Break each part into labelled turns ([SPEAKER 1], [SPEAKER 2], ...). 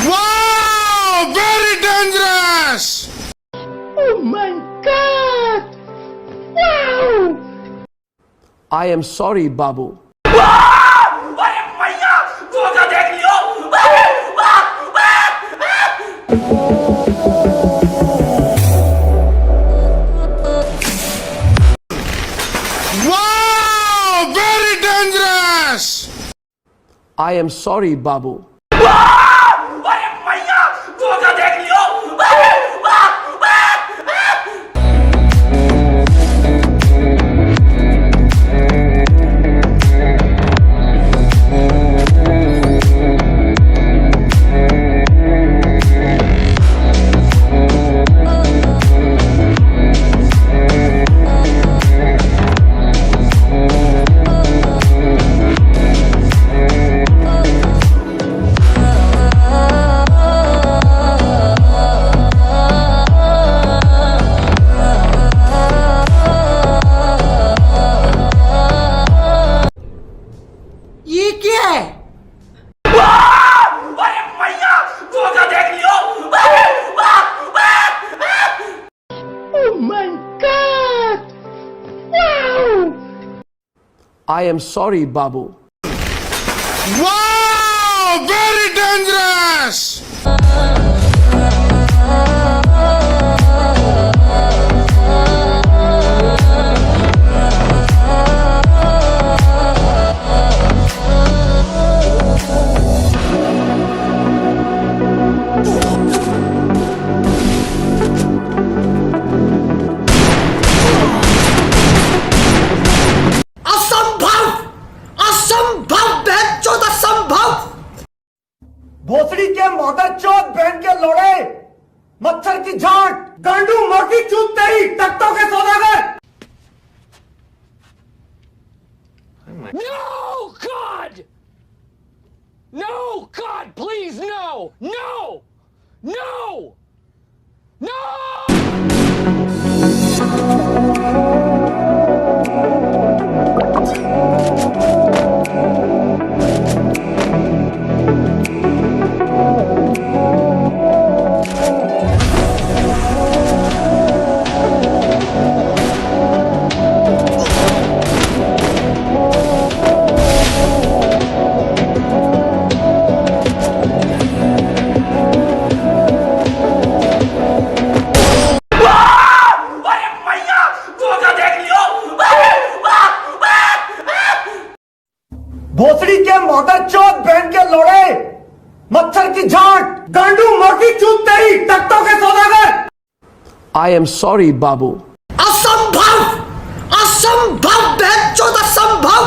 [SPEAKER 1] Wow! Very dangerous!
[SPEAKER 2] Oh my God! Wow!
[SPEAKER 3] I am sorry, Babu.
[SPEAKER 1] Wow! Very dangerous!
[SPEAKER 3] I am sorry, Babu.
[SPEAKER 2] ये क्या है? Oh my God! Wow!
[SPEAKER 3] I am sorry, Babu.
[SPEAKER 1] Wow! Very dangerous!
[SPEAKER 2] असंभव! असंभव! बेचौद असंभव!
[SPEAKER 4] भोसड़ी के mother चौथ बहन के लोड़े, मच्छर की झांट, गांडू मोटी चूत तेरी, तख्तों के सौदागर।
[SPEAKER 5] No, God! No, God, please, no! No! No! No!
[SPEAKER 4] भोसड़ी के मदर चौथ बहन के लोड़े, मच्छर की झांट, गांडू मोटी चूत तेरी, तख्तों के सौदागर।
[SPEAKER 3] I am sorry, Babu.
[SPEAKER 2] असंभव! असंभव! बेचौद असंभव!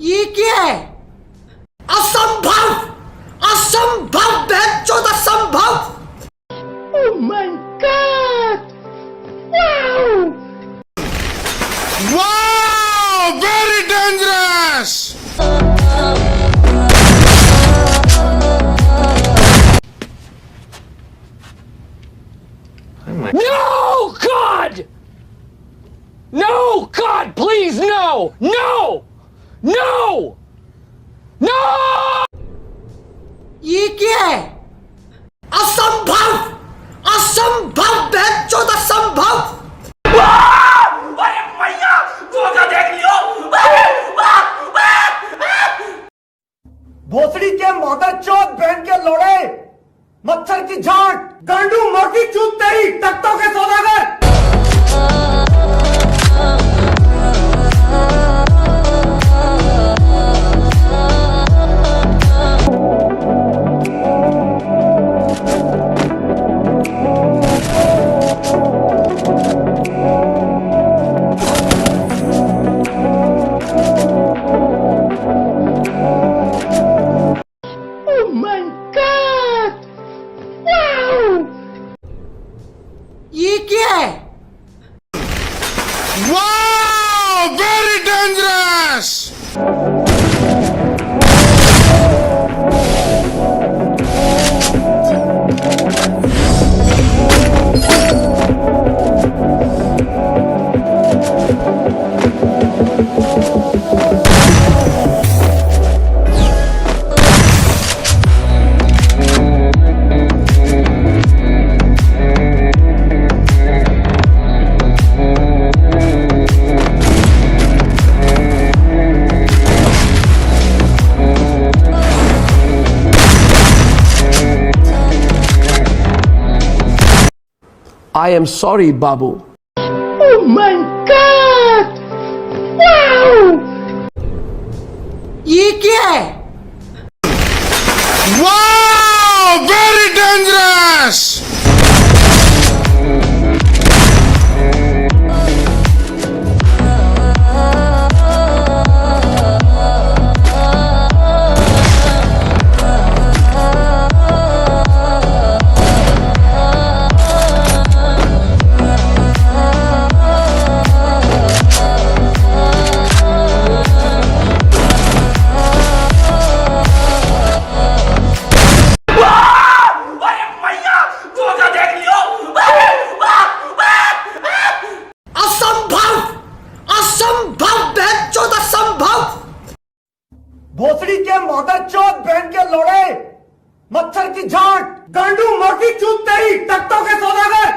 [SPEAKER 2] ये क्या है? असंभव! असंभव! बेचौद असंभव! Oh my God! Wow!
[SPEAKER 1] Wow! Very dangerous!
[SPEAKER 5] No, God! No, God, please, no! No! No! No!
[SPEAKER 2] ये क्या है? असंभव! असंभव! बेचौद असंभव!
[SPEAKER 4] भैया, धोखा देख लियो। भोसड़ी के मदर चौथ बहन के लोड़े मच्छर की झांट गांडू मोटी चूत तेरी तख्तों के सौदागर
[SPEAKER 2] ये क्या है?
[SPEAKER 1] Wow, very dangerous.
[SPEAKER 3] I am sorry, Babu.
[SPEAKER 2] ये क्या है?
[SPEAKER 1] Wow, very dangerous.
[SPEAKER 2] असंभव! असंभव! बेचौद असंभव!
[SPEAKER 4] भोसड़ी के मदर चौथ बहन के लोड़े मच्छर की झांट गांडू मोटी चूत तेरी तख्तों के सौदागर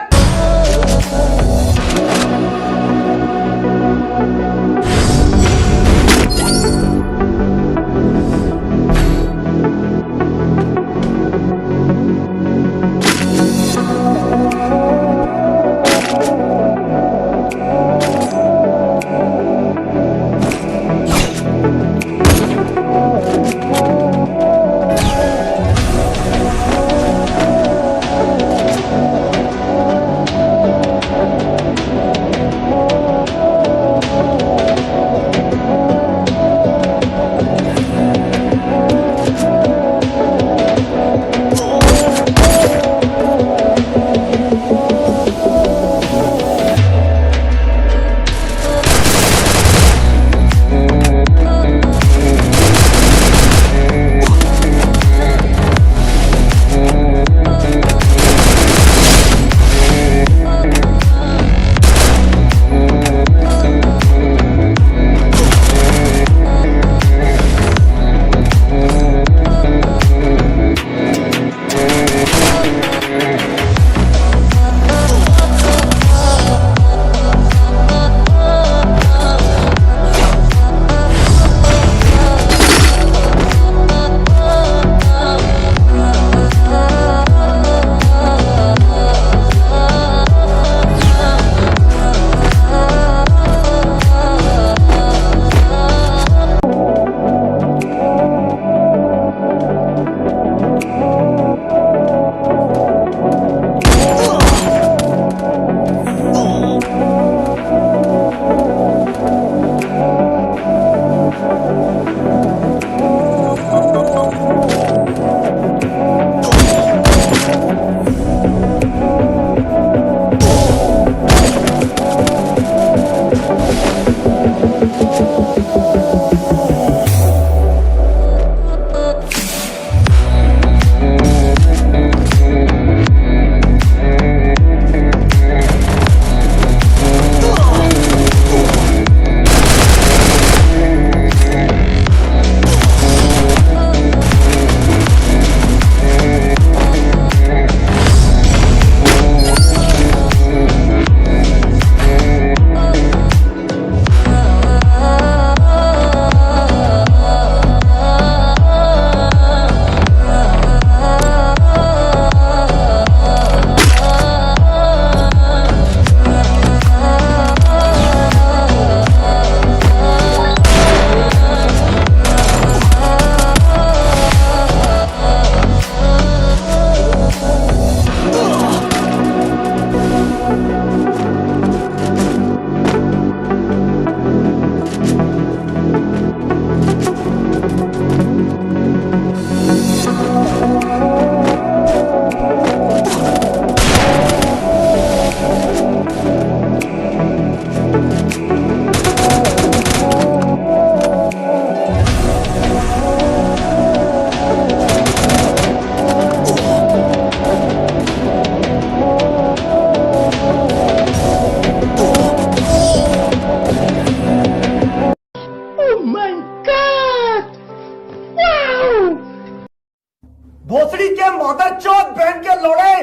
[SPEAKER 4] भोसड़ी के मादरचोद बहन के लोड़े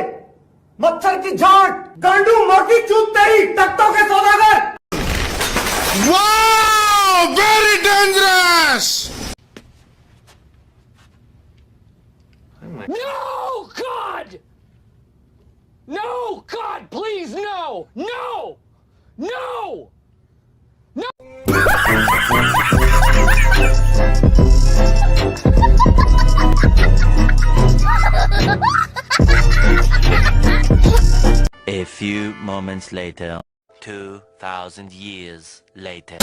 [SPEAKER 4] मच्छर की झांट गांडू मोटी चूत तेरी तख्तों के सौदागर
[SPEAKER 1] Wow! Very dangerous!
[SPEAKER 5] No, God! No, God, please, no! No! No! No!
[SPEAKER 6] A few moments later, 2,000 years later.